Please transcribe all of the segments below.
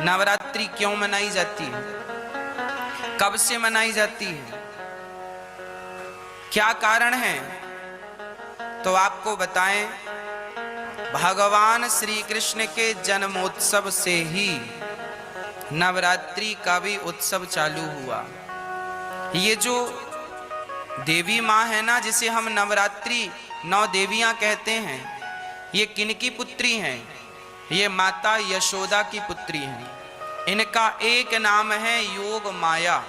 नवरात्रि क्यों मनाई जाती है, कब से मनाई जाती है, क्या कारण है? तो आपको बताएं, भगवान श्री कृष्ण के जन्मोत्सव से ही नवरात्रि का भी उत्सव चालू हुआ। ये जो देवी माँ है ना, जिसे हम नवरात्रि 9 देवियां कहते हैं, ये किनकी पुत्री हैं? ये माता यशोदा की पुत्री हैं। इनका एक नाम है योग माया।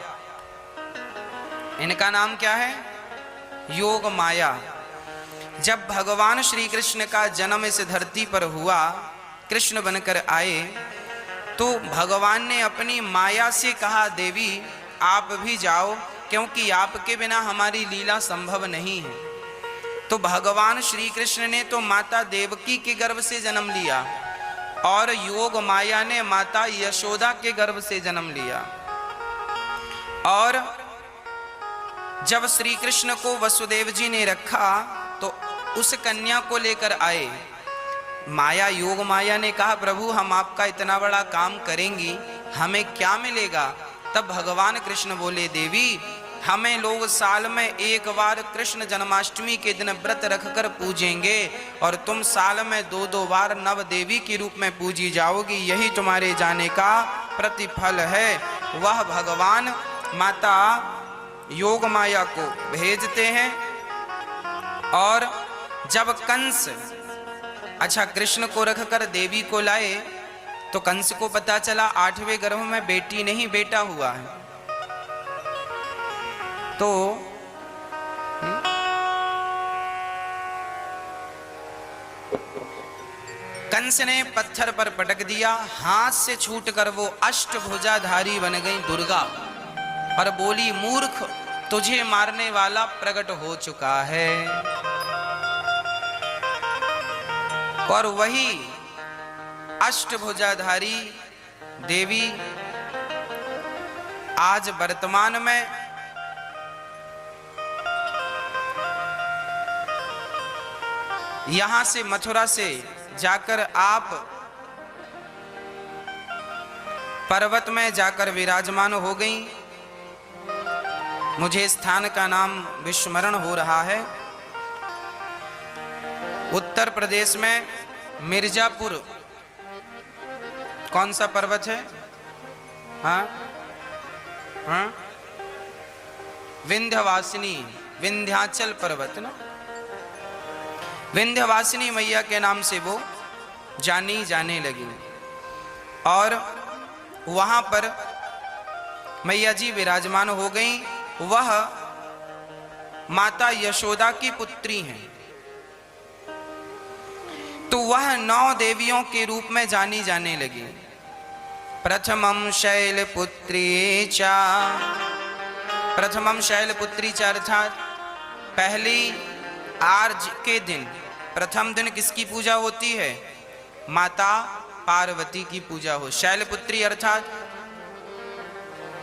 इनका नाम क्या है? योग माया। जब भगवान श्री कृष्ण का जन्म इस धरती पर हुआ, कृष्ण बनकर आए, तो भगवान ने अपनी माया से कहा, देवी आप भी जाओ, क्योंकि आपके बिना हमारी लीला संभव नहीं है। तो भगवान श्री कृष्ण ने तो माता देवकी के गर्भ से जन्म लिया और योग माया ने माता यशोदा के गर्भ से जन्म लिया। और जब श्री कृष्ण को वसुदेव जी ने रखा तो उस कन्या को लेकर आए। माया, योग माया ने कहा, प्रभु हम आपका इतना बड़ा काम करेंगी, हमें क्या मिलेगा? तब भगवान कृष्ण बोले, देवी हमें लोग साल में एक बार कृष्ण जन्माष्टमी के दिन व्रत रखकर पूजेंगे और तुम साल में 2-2 बार नव देवी के रूप में पूजी जाओगी, यही तुम्हारे जाने का प्रतिफल है। वह भगवान माता योग माया को भेजते हैं। और जब कंस कृष्ण को रखकर देवी को लाए, तो कंस को पता चला 8वें गर्भ में बेटी नहीं बेटा हुआ है। तो कंस ने पत्थर पर पटक दिया, हाथ से छूटकर वो अष्टभुजाधारी बन गई दुर्गा और बोली, मूर्ख तुझे मारने वाला प्रकट हो चुका है। और वही अष्टभुजाधारी देवी आज वर्तमान में यहां से मथुरा से जाकर आप पर्वत में जाकर विराजमान हो गई। मुझे स्थान का नाम विस्मरण हो रहा है। उत्तर प्रदेश में मिर्जापुर, कौन सा पर्वत है? हाँ हाँ, विंध्यवासिनी, विंध्याचल पर्वत ना, विंध्यवासिनी मैया के नाम से वो जानी जाने लगी। और वहां पर मैया जी विराजमान हो गई। वह माता यशोदा की पुत्री हैं। तो वह 9 देवियों के रूप में जानी जाने लगी। प्रथमम शैलपुत्री चा, प्रथमम शैलपुत्री चा अर्थात पहली आर्ज के दिन, प्रथम दिन किसकी पूजा होती है? माता पार्वती की पूजा हो। शैलपुत्री अर्थात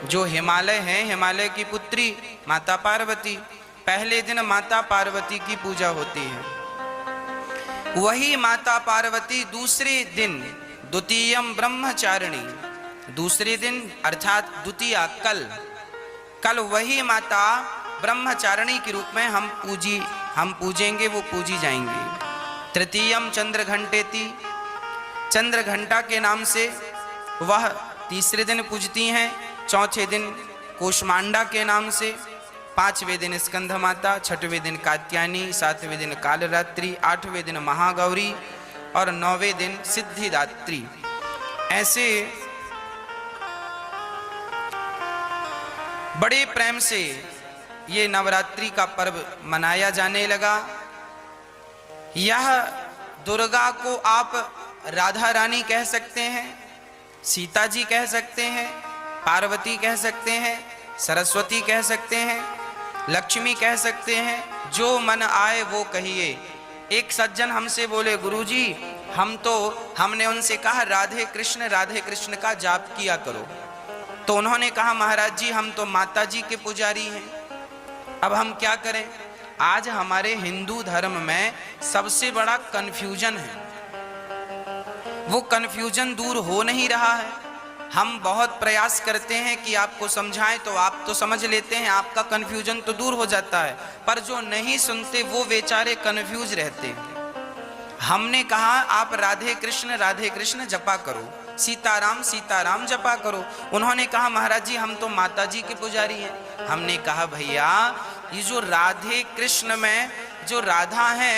जो हिमालय है, हिमालय की पुत्री माता पार्वती। पहले दिन माता पार्वती की पूजा होती है। वही माता पार्वती दूसरे दिन, द्वितीयम ब्रह्मचारिणी, दूसरे दिन अर्थात द्वितीया कल वही माता ब्रह्मचारिणी के रूप में हम पूजेंगे, वो पूजी जाएंगी। तृतीयम चंद्र घंटेति, चंद्र घंटा के नाम से वह तीसरे दिन पूजती हैं। चौथे दिन कोषमांडा के नाम से, 5वें दिन स्कंध माता, 6वें दिन कात्यायनी, 7वें दिन कालरात्रि, 8वें दिन महागौरी और 9वें दिन सिद्धिदात्री। ऐसे बड़े प्रेम से ये नवरात्रि का पर्व मनाया जाने लगा। यह दुर्गा को आप राधा रानी कह सकते हैं, सीता जी कह सकते हैं, पार्वती कह सकते हैं, सरस्वती कह सकते हैं, लक्ष्मी कह सकते हैं, जो मन आए वो कहिए। एक सज्जन हमसे बोले, गुरुजी हमने उनसे कहा राधे कृष्ण का जाप किया करो। तो उन्होंने कहा, महाराज जी हम तो माता जी के पुजारी हैं, अब हम क्या करें? आज हमारे हिंदू धर्म में सबसे बड़ा कन्फ्यूजन है, वो कन्फ्यूजन दूर हो नहीं रहा है। हम बहुत प्रयास करते हैं कि आपको समझाएं तो आप तो समझ लेते हैं, आपका कन्फ्यूजन तो दूर हो जाता है, पर जो नहीं सुनते वो बेचारे कन्फ्यूज रहते हैं। हमने कहा आप राधे कृष्ण जपा करो, सीताराम जपा करो। उन्होंने कहा महाराज जी हम तो माता जी के पुजारी हैं। हमने कहा भैया ये जो राधे कृष्ण में जो राधा है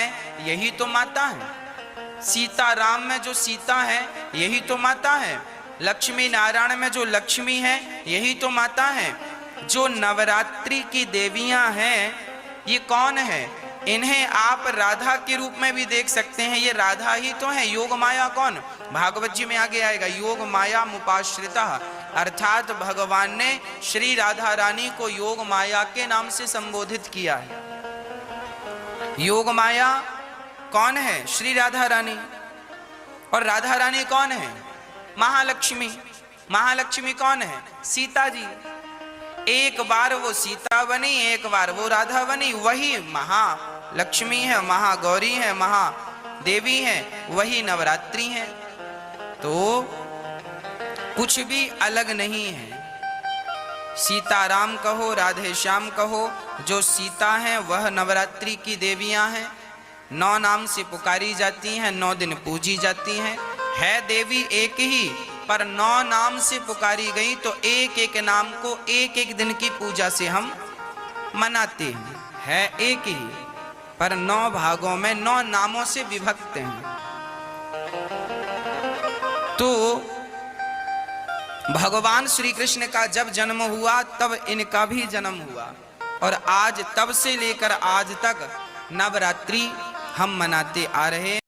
यही तो माता है, सीताराम में जो सीता है यही तो माता है, लक्ष्मी नारायण में जो लक्ष्मी है यही तो माता है। जो नवरात्रि की देवियां हैं ये कौन है? इन्हें आप राधा के रूप में भी देख सकते हैं, ये राधा ही तो है। योग माया कौन? भागवत जी में आगे आएगा, योग माया मुपाश्रिता, अर्थात भगवान ने श्री राधा रानी को योग माया के नाम से संबोधित किया है। योग माया कौन है? श्री राधा रानी। और राधा रानी कौन है? महालक्ष्मी। महालक्ष्मी कौन है? सीता जी। एक बार वो सीता बनी, एक बार वो राधा बनी, वही महालक्ष्मी है, महागौरी है, महादेवी है, वही नवरात्रि है। तो कुछ भी अलग नहीं है। सीताराम कहो, राधे श्याम कहो, जो सीता है वह नवरात्रि की देवियां हैं। 9 नाम से पुकारी जाती हैं, 9 दिन पूजी जाती हैं। है देवी एक ही, पर 9 नाम से पुकारी गई तो एक एक नाम को एक एक दिन की पूजा से हम मनाते हैं। है एक ही, पर 9 भागों में 9 नामों से विभक्त हैं। तो भगवान श्री कृष्ण का जब जन्म हुआ तब इनका भी जन्म हुआ, और आज तब से लेकर आज तक नवरात्रि हम मनाते आ रहे हैं।